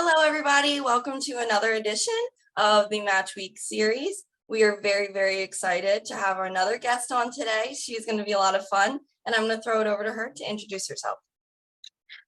Hello, everybody. Welcome to another edition of the Match Week series. We are very, very excited to have another guest on today. She's going to be a lot of fun, and I'm going to throw it over to her to introduce herself.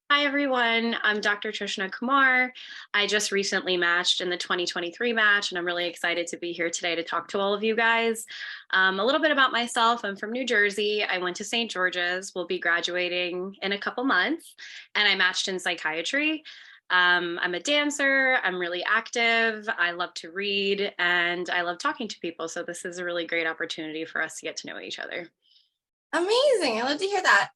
Hi, everyone. I'm Dr. Trishna Kumar. I just recently matched in the 2023 match, and I'm really excited to be here today to talk to all of you guys. A little bit about myself. I'm from New Jersey. I went to St. George's. We'll be graduating in a couple months, and I matched in psychiatry. I'm a dancer. I'm really active. I love to read, and I love talking to people. So this is a really great opportunity for us to get to know each other. Amazing. I love to hear that.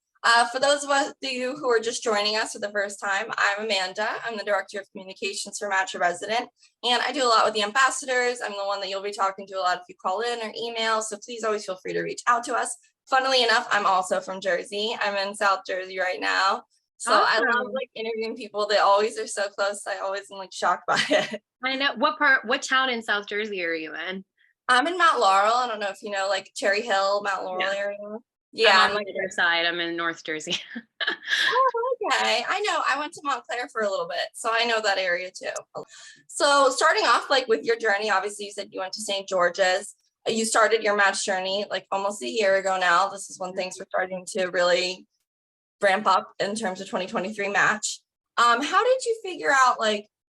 For those of you who are just joining us for the first time, I'm Amanda. I'm the Director of Communications for Match Resident, and I do a lot with the ambassadors. I'm the one that you'll be talking to a lot if you call in or email, so please always feel free to reach out to us. Funnily enough, I'm also from Jersey. I'm in South Jersey right now. So awesome. I love interviewing people. They always are so close. I always am shocked by it. I know. What town in South Jersey are you in? I'm in Mount Laurel. I don't know if you know Cherry Hill, Mount Laurel area. Yeah, I'm on the other side. I'm in North Jersey. Oh, okay. I know. I went to Montclair for a little bit, so I know that area too. So starting off with your journey, obviously you said you went to St. George's. You started your match journey almost a year ago now. This is when things were starting to really ramp up in terms of 2023 match. How did you figure out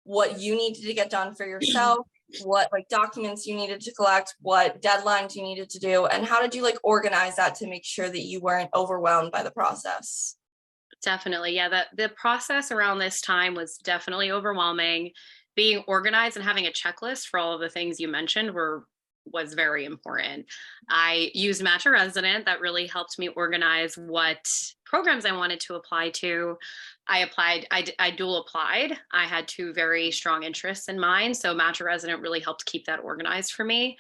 what you needed to get done for yourself? What documents you needed to collect, what deadlines you needed to do, and how did you organize that to make sure that you weren't overwhelmed by the process? Definitely. Yeah, the process around this time was definitely overwhelming. Being organized and having a checklist for all of the things you mentioned was very important. I used Match Resident. That really helped me organize what programs I wanted to apply to. I dual applied. I had two very strong interests in mind. So Match Resident really helped keep that organized for me.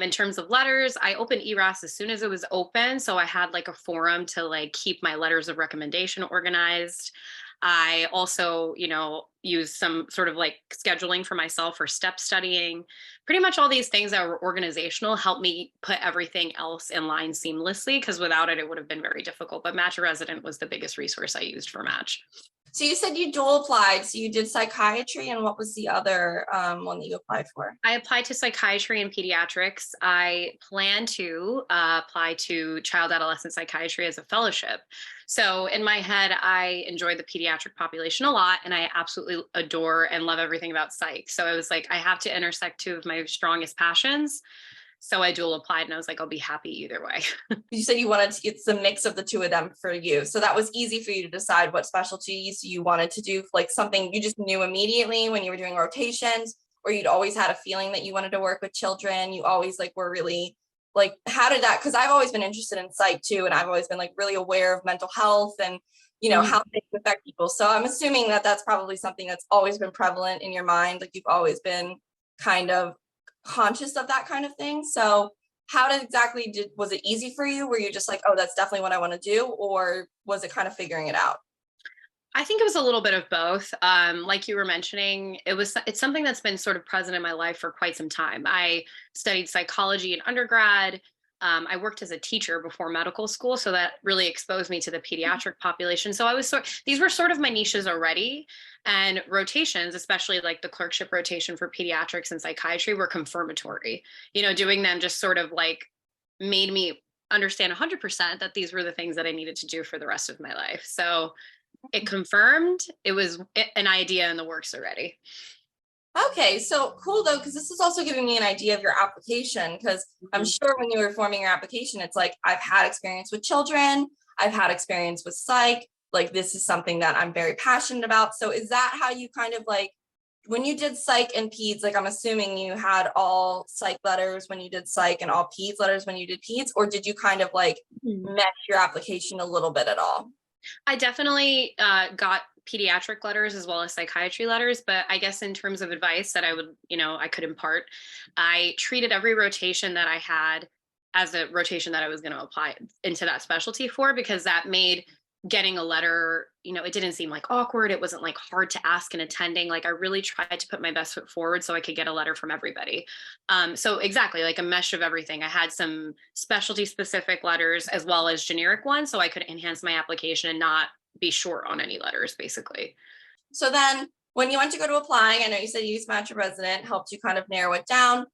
In terms of letters, I opened ERAS as soon as it was open. So I had a forum to keep my letters of recommendation organized. I also, used some sort of scheduling for myself for step studying. Pretty much all these things that were organizational helped me put everything else in line seamlessly, because without it, it would have been very difficult. But Match Resident was the biggest resource I used for Match. So you said you dual applied. So you did psychiatry, and what was the other one that you applied for? I applied to psychiatry and pediatrics. I plan to apply to child adolescent psychiatry as a fellowship. So in my head, I enjoy the pediatric population a lot, and I absolutely adore and love everything about psych. So I was I have to intersect two of my strongest passions. So I dual applied, and I was I'll be happy either way. You said you wanted to get the mix of the two of them for you. So that was easy for you to decide what specialties you wanted to do, something you just knew immediately when you were doing rotations, or you'd always had a feeling that you wanted to work with children. You always were really how did that, because I've always been interested in psych too, and I've always been really aware of mental health and how things affect people. So I'm assuming that that's probably something that's always been prevalent in your mind. You've always been kind of conscious of that kind of thing. So how was it easy for you? Were you just oh, that's definitely what I want to do? Or was it kind of figuring it out? I think it was a little bit of both. Like you were mentioning, it's something that's been sort of present in my life for quite some time. I studied psychology in undergrad. I worked as a teacher before medical school, so that really exposed me to the pediatric population. So these were sort of my niches already, and rotations, especially the clerkship rotation for pediatrics and psychiatry, were confirmatory. Doing them just sort of made me understand 100% that these were the things that I needed to do for the rest of my life. So it confirmed it was an idea in the works already. Okay, so cool though, because this is also giving me an idea of your application, because I'm sure when you were forming your application, it's I've had experience with children, I've had experience with psych, this is something that I'm very passionate about. So is that how you kind of when you did psych and peds, I'm assuming you had all psych letters when you did psych and all peds letters when you did peds, or did you kind of mesh your application a little bit at all? I definitely got pediatric letters as well as psychiatry letters, but I guess in terms of advice that I could impart, I treated every rotation that I had as a rotation that I was going to apply into that specialty for, because that made getting a letter, it didn't seem awkward. It wasn't hard to ask an attending. I really tried to put my best foot forward so I could get a letter from everybody. So exactly, a mesh of everything. I had some specialty specific letters as well as generic ones, so I could enhance my application and not be short on any letters, basically. So then when you went to go to applying, I know you said you used Match a Resident, helped you kind of narrow it down.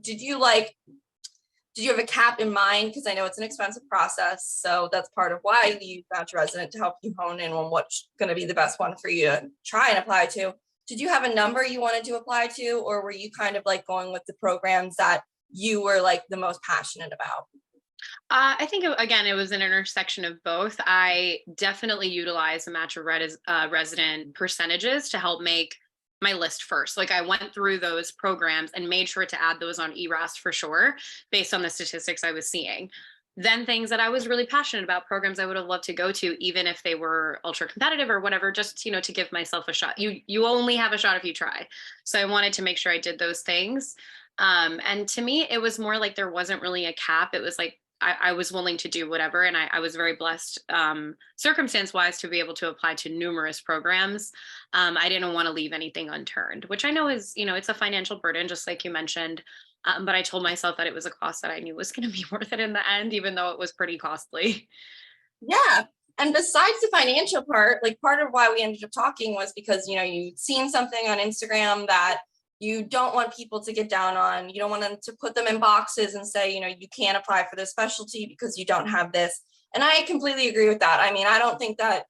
Did you like, did you have a cap in mind? Because I know it's an expensive process. So that's part of why you use Match a Resident to help you hone in on what's going to be the best one for you to try and apply to. Did you have a number you wanted to apply to, or were you kind of like going with the programs that you were like the most passionate about? I think, again, it was an intersection of both. I definitely utilized the Match a Resident percentages to help make my list first. Like I went through those programs and made sure to add those on ERAST for sure, based on the statistics I was seeing. Then things that I was really passionate about, programs I would have loved to go to, even if they were ultra competitive or whatever, just, to give myself a shot. You only have a shot if you try. So I wanted to make sure I did those things. And to me, it was more like there wasn't really a cap. It was like I was willing to do whatever. And I was very blessed, circumstance wise, to be able to apply to numerous programs. I didn't want to leave anything unturned, which I know is, it's a financial burden, just like you mentioned. But I told myself that it was a cost that I knew was going to be worth it in the end, even though it was pretty costly. Yeah. And besides the financial part, like part of why we ended up talking was because, you'd seen something on Instagram that you don't want people to get down on. You don't want them to put them in boxes and say, you can't apply for this specialty because you don't have this. And I completely agree with that. I mean, I don't think that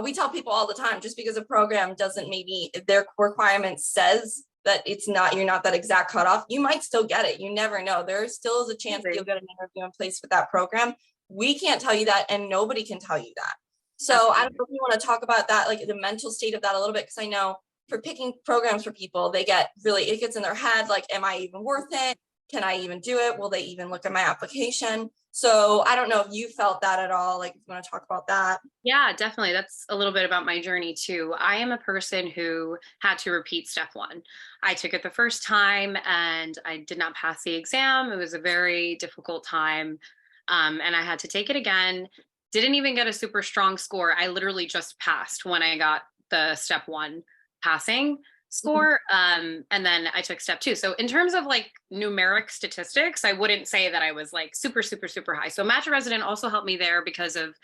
we tell people all the time, just because a program doesn't, maybe their requirement says that you're not that exact cutoff, you might still get it. You never know. There still is a chance that you'll get an interview in place with that program. We can't tell you that, and nobody can tell you that. So I don't know if you want to talk about that, like the mental state of that a little bit, because I know for picking programs for people, it gets in their head, like, am I even worth it? Can I even do it? Will they even look at my application? So I don't know if you felt that at all, like if you want to talk about that. Yeah, definitely. That's a little bit about my journey too. I am a person who had to repeat step one. I took it the first time and I did not pass the exam. It was a very difficult time. And I had to take it again. Didn't even get a super strong score. I literally just passed when I got the step one passing score. And then I took step two. So in terms of like numeric statistics, I wouldn't say that I was like super, super, super high. So Match a Resident also helped me there because of,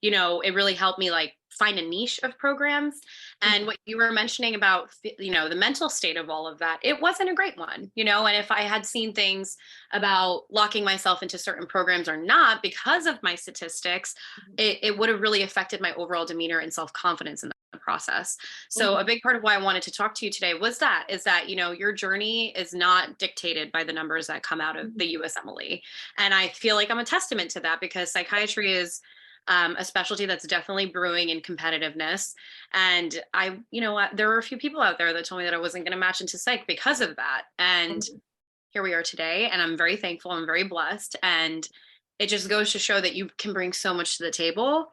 it really helped me like find a niche of programs. And what you were mentioning about, the mental state of all of that, it wasn't a great one, and if I had seen things about locking myself into certain programs or not because of my statistics, it would have really affected my overall demeanor and self-confidence in the process. So a big part of why I wanted to talk to you today is that, your journey is not dictated by the numbers that come out of the USMLE. And I feel like I'm a testament to that, because psychiatry is a specialty that's definitely brewing in competitiveness. And there were a few people out there that told me that I wasn't going to match into psych because of that. And here we are today, and I'm very thankful. I'm very blessed. And it just goes to show that you can bring so much to the table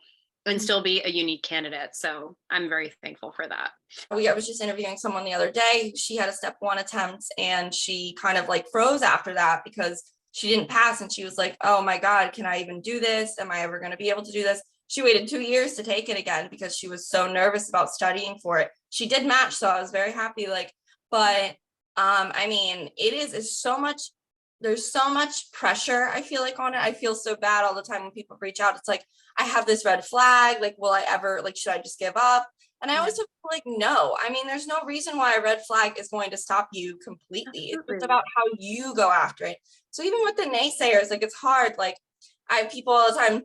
and still be a unique candidate. So I'm very thankful for that. I was just interviewing someone the other day. She had a step one attempt and she kind of like froze after that because she didn't pass. And she was like, oh my God, can I even do this? Am I ever going to be able to do this? She waited 2 years to take it again because she was so nervous about studying for it. She did match, so I was very happy. But I mean, it's so much, there's so much pressure, I feel like, on it. I feel so bad all the time when people reach out. It's like, I have this red flag, like, will I ever, like, should I just give up? And I always feel like, no, I mean, there's no reason why a red flag is going to stop you completely. It's just about how you go after it. So even with the naysayers, like, it's hard. Like, I have people all the time,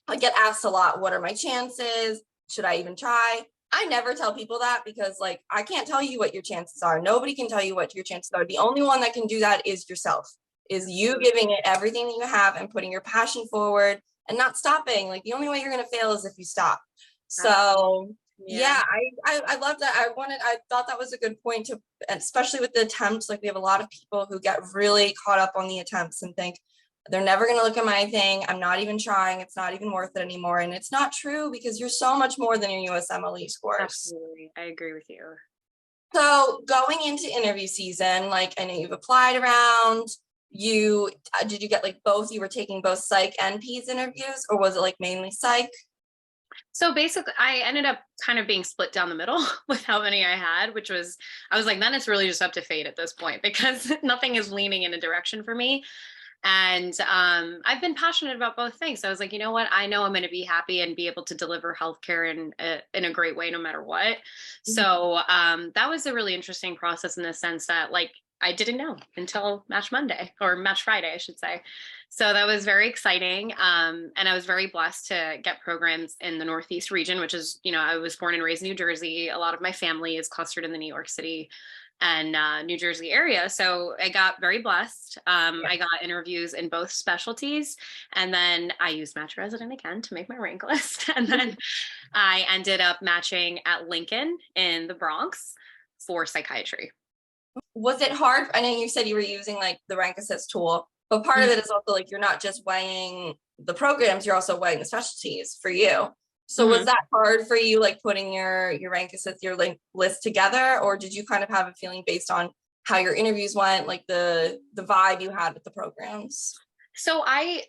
I get asked a lot, what are my chances? Should I even try? I never tell people that because, like, I can't tell you what your chances are. Nobody can tell you what your chances are. The only one that can do that is yourself, is you giving it everything that you have and putting your passion forward and not stopping. Like, the only way you're going to fail is if you stop. So yeah, I love that. I thought that was a good point to, especially with the attempts. Like, we have a lot of people who get really caught up on the attempts and think they're never going to look at my thing. I'm not even trying. It's not even worth it anymore. And it's not true, because you're so much more than your USMLE scores. Absolutely. I agree with you. So going into interview season, like, I know you've applied around, did you get like both, you were taking both psych and peds interviews, or was it like mainly psych? So basically, I ended up kind of being split down the middle with how many I had, I was like, then it's really just up to fate at this point, because nothing is leaning in a direction for me. And I've been passionate about both things. So I was like, you know what? I know I'm going to be happy and be able to deliver healthcare in a great way, no matter what. So that was a really interesting process in the sense that, like, I didn't know until Match Monday, or Match Friday, I should say. So that was very exciting. And I was very blessed to get programs in the Northeast region, which is, I was born and raised in New Jersey. A lot of my family is clustered in the New York City and New Jersey area. So I got very blessed. I got interviews in both specialties. And then I used Match Resident again to make my rank list. And then I ended up matching at Lincoln in the Bronx for psychiatry. Was it hard? I know you said you were using like the rank assist tool, but part of it is also like you're not just weighing the programs, you're also weighing the specialties for you. So was that hard for you, like putting your rank assist, your list together, or did you kind of have a feeling based on how your interviews went, like the vibe you had with the programs? So I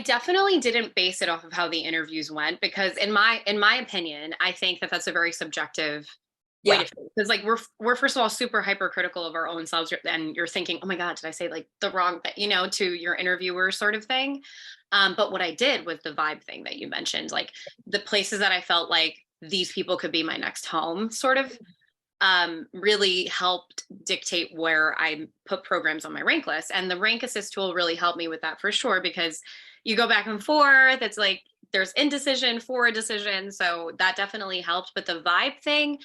definitely didn't base it off of how the interviews went, because in my opinion, I think that that's a very subjective way to feel. Because like we're first of all super hypercritical of our own selves, and you're thinking, oh my God, did I say like the wrong thing, to your interviewer sort of thing. But what I did was the vibe thing that you mentioned, like the places that I felt like these people could be my next home, sort of really helped dictate where I put programs on my rank list. And the rank assist tool really helped me with that for sure, because you go back and forth. It's like there's indecision for a decision. So that definitely helped. But the vibe thing,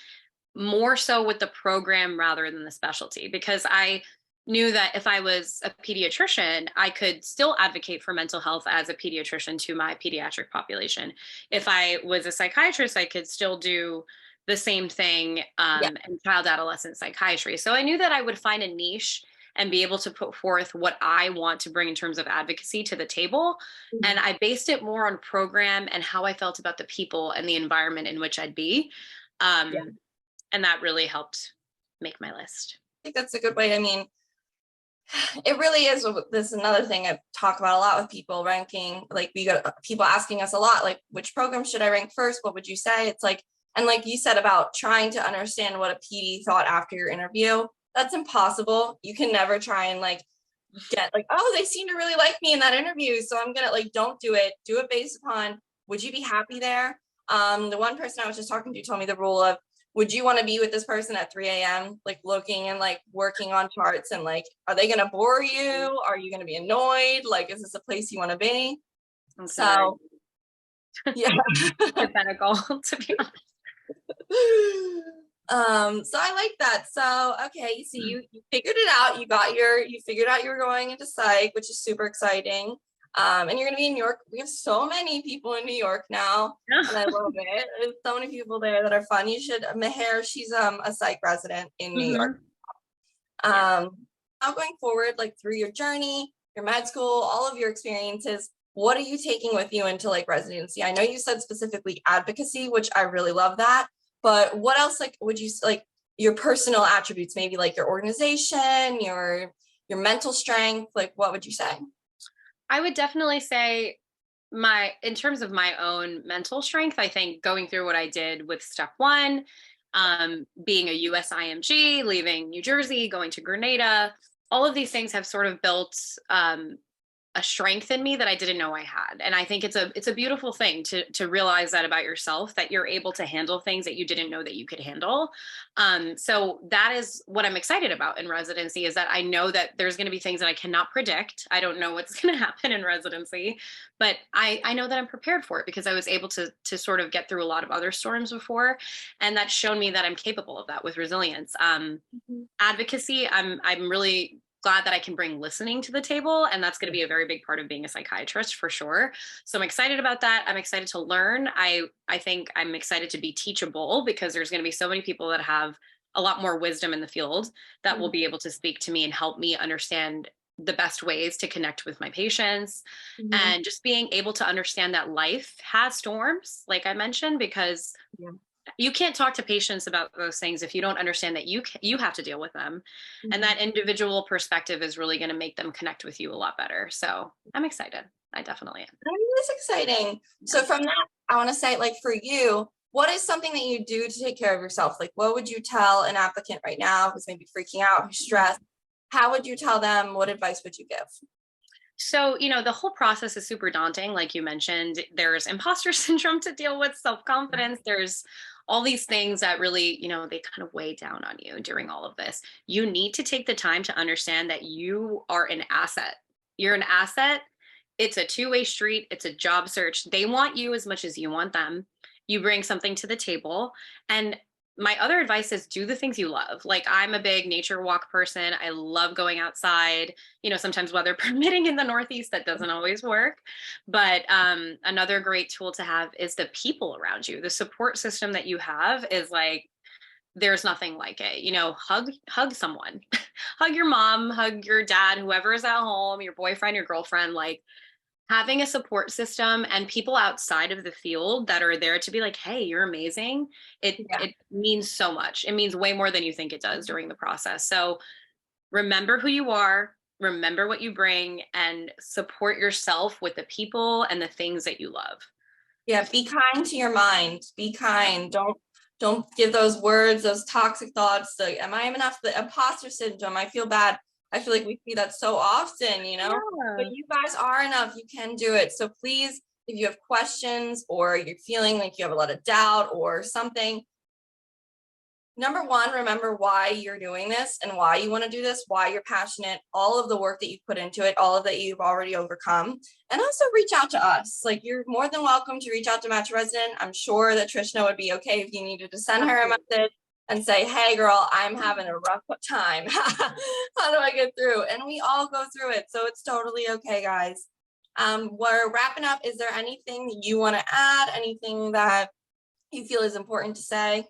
more so with the program rather than the specialty, because I knew that if I was a pediatrician, I could still advocate for mental health as a pediatrician to my pediatric population. If I was a psychiatrist, I could still do the same thing in child adolescent psychiatry. So I knew that I would find a niche and be able to put forth what I want to bring in terms of advocacy to the table. And I based it more on program and how I felt about the people and the environment in which I'd be. And that really helped make my list. I think that's a good way. I mean, it really is. This is another thing I talk about a lot with people ranking. Like we got people asking us a lot, like, which program should I rank first? What would you say? It's like, and like you said about trying to understand what a PD thought after your interview, that's impossible. You can never try and like get like, oh, they seem to really like me in that interview, so I'm gonna like, don't do it. Do it based upon, would you be happy there? The one person I was just talking to told me the rule of, would you want to be with this person at 3 a.m., like looking and like working on charts, and like, are they going to bore you? Are you going to be annoyed? Like, is this a place you want to be? So, yeah. Hypothetical, to be honest. So I like that. So, okay. So you figured it out. You figured out you were going into psych, which is super exciting. And you're going to be in New York. We have so many people in New York now, and I love it. There's so many people there that are fun. You should, Meher, she's a psych resident in New York. Now going forward, like through your journey, your med school, all of your experiences, what are you taking with you into like residency? I know you said specifically advocacy, which I really love that, but what else, like, would you like your personal attributes, maybe like your organization, your mental strength, like what would you say? I would definitely say in terms of my own mental strength, I think going through what I did with step one, being a US IMG, leaving New Jersey, going to Grenada, all of these things have sort of built a strength in me that I didn't know I had. And I think it's a beautiful thing to realize that about yourself, that you're able to handle things that you didn't know that you could handle. So that is what I'm excited about in residency, is that I know that there's going to be things that I cannot predict. I don't know what's going to happen in residency, but I know that I'm prepared for it because I was able to sort of get through a lot of other storms before. And that's shown me that I'm capable of that with resilience. Advocacy, I'm really glad that I can bring listening to the table. And that's going to be a very big part of being a psychiatrist for sure. So I'm excited about that. I'm excited to learn. I think I'm excited to be teachable, because there's going to be so many people that have a lot more wisdom in the field that will be able to speak to me and help me understand the best ways to connect with my patients. And just being able to understand that life has storms, like I mentioned, because you can't talk to patients about those things if you don't understand that you have to deal with them. And that individual perspective is really going to make them connect with you a lot better. So I'm excited. I definitely am. That's exciting. So from that, I want to say, like, for you, what is something that you do to take care of yourself? Like, what would you tell an applicant right now who's maybe freaking out, who's stressed? How would you tell them? What advice would you give? So, the whole process is super daunting. Like you mentioned, there's imposter syndrome to deal with, self-confidence. There's all these things that really, they kind of weigh down on you during all of this. You need to take the time to understand that you are an asset. You're an asset. It's a two-way street. It's a job search. They want you as much as you want them. You bring something to the table. And my other advice is do the things you love. Like, I'm a big nature walk person. I love going outside. Sometimes weather permitting in the Northeast, that doesn't always work. But another great tool to have is the people around you. The support system that you have is like, there's nothing like it. Hug someone, hug your mom, hug your dad, whoever is at home, your boyfriend, your girlfriend. Like, having a support system and people outside of the field that are there to be like, hey, you're amazing. It means so much. It means way more than you think it does during the process. So remember who you are, remember what you bring, and support yourself with the people and the things that you love. Yeah, be kind to your mind. Be kind. Don't give those words, those toxic thoughts. Like, am I enough? The imposter syndrome. I feel bad. I feel like we see that so often, but Yeah. you guys are enough. You can do it. So please, if you have questions or you're feeling like you have a lot of doubt or something, number one, remember why you're doing this and why you want to do this, why you're passionate, all of the work that you put into it, all of that you've already overcome. And also reach out to us. Like, you're more than welcome to reach out to Match Resident. I'm sure that Trishna would be okay if you needed to send her a message and say, hey girl, I'm having a rough time. How do I get through? And we all go through it. So it's totally okay, guys. We're wrapping up. Is there anything that you want to add? Anything that you feel is important to say?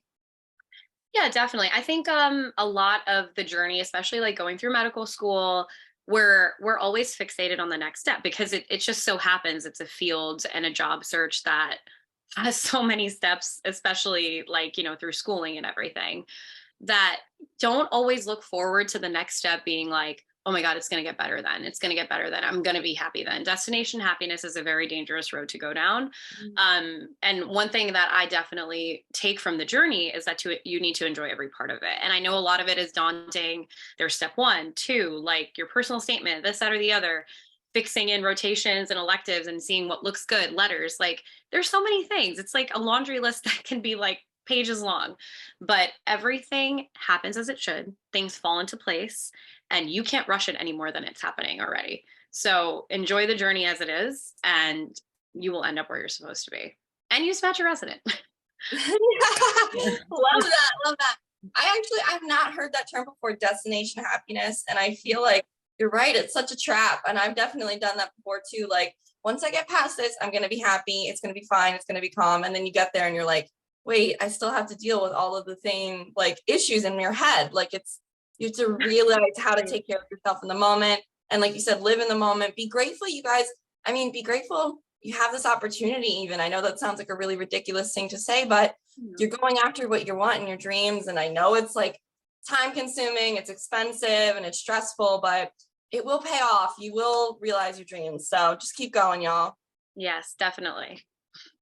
Yeah, definitely. I think a lot of the journey, especially like going through medical school, we're always fixated on the next step because it just so happens it's a field and a job search that has so many steps, especially like, through schooling and everything, that don't always look forward to the next step being like, oh my God, it's going to get better then. It's going to get better then. I'm going to be happy then. Destination happiness is a very dangerous road to go down. And one thing that I definitely take from the journey is that you need to enjoy every part of it. And I know a lot of it is daunting. There's step 1, 2, like your personal statement, this, that, or the other, fixing in rotations and electives and seeing what looks good, letters. Like, there's so many things. It's like a laundry list that can be like pages long, but everything happens as it should. Things fall into place and you can't rush it any more than it's happening already. So enjoy the journey as it is, and you will end up where you're supposed to be. And you match your resident. Love that. Love that. I've not heard that term before, destination happiness. And I feel like you're right. It's such a trap. And I've definitely done that before too. Like, once I get past this, I'm going to be happy. It's going to be fine. It's going to be calm. And then you get there and you're like, wait, I still have to deal with all of the same like issues in your head. Like, you have to realize how to take care of yourself in the moment. And like you said, live in the moment, be grateful, you guys. I mean, be grateful you have this opportunity. Even, I know that sounds like a really ridiculous thing to say, but you're going after what you want in your dreams. And I know it's like time consuming, it's expensive and it's stressful, but it will pay off. You will realize your dreams. So just keep going, y'all. Yes, definitely.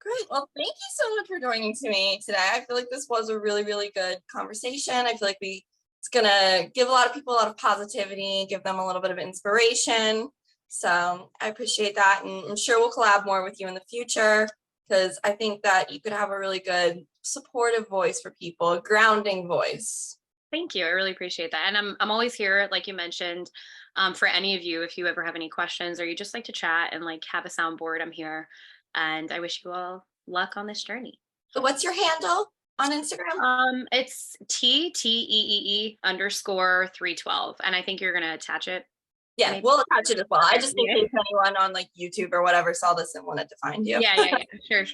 Great. Well, thank you so much for joining me today. I feel like this was a really, really good conversation. I feel like it's gonna give a lot of people a lot of positivity, give them a little bit of inspiration. So I appreciate that. And I'm sure we'll collab more with you in the future, because I think that you could have a really good supportive voice for people, a grounding voice. Thank you. I really appreciate that. And I'm always here, like you mentioned, for any of you, if you ever have any questions or you just like to chat and like have a soundboard, I'm here. And I wish you all luck on this journey. So what's your handle on Instagram? It's TTEE_312. And I think you're gonna attach it. Yeah, Maybe. we'll attach it as well. I just in case anyone on like YouTube or whatever saw this and wanted to find you. Yeah. Sure.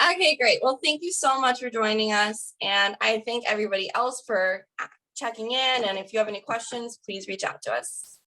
Okay, great. Well, thank you so much for joining us. And I thank everybody else for checking in. And if you have any questions, please reach out to us.